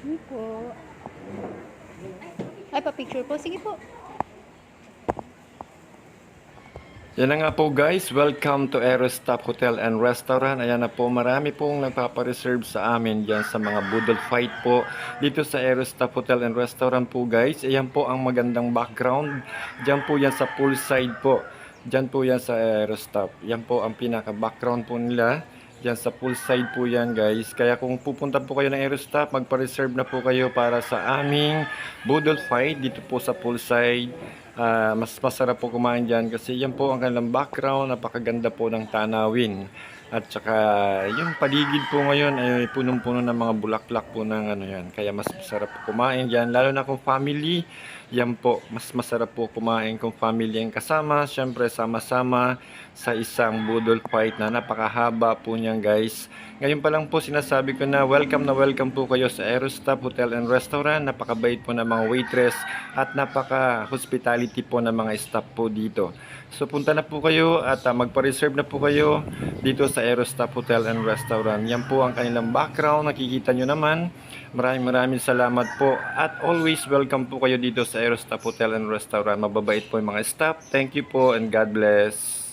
Hindi po. Ay, pa-picture po. Sige po. Yan na nga po guys, welcome to Aerostop Hotel and Restaurant. Ayan na po, marami pong nagpapareserve sa amin dyan sa mga Boodle Fight po dito sa Aerostop Hotel and Restaurant po guys. Ayan po ang magandang background. Dyan po yan sa poolside po. Dyan po yan sa Aerostop. Yan po ang pinaka-background po nila. Dyan sa poolside po yan guys. Kaya kung pupunta po kayo ng Aerostop, magpa-reserve na po kayo para sa aming Boodle Fight dito po sa poolside. Mas masarap po kumain dyan kasi yan po ang kanilang background, napakaganda po ng tanawin. At saka yung paligid po ngayon ay punong-puno ng mga bulaklak po ng ano yan. Kaya mas masarap po kumain dyan, lalo na kung family. Yan po, mas masarap po kumain kung family ang kasama. Siyempre sama-sama sa isang Boodle Fight na napakahaba po niyan guys. Ngayon pa lang po sinasabi ko na welcome po kayo sa Aerostop Hotel and Restaurant. Napakabait po ng mga waitress at napaka-hospitality po ng mga staff po dito. So punta na po kayo at magpa-reserve na po kayo dito sa Aerostop Hotel and Restaurant. Yan po ang kanilang background, nakikita nyo naman. Maraming salamat po at always welcome po kayo dito sa Aerostop Hotel and Restaurant. Mababait po yung mga staff. Thank you po and God bless.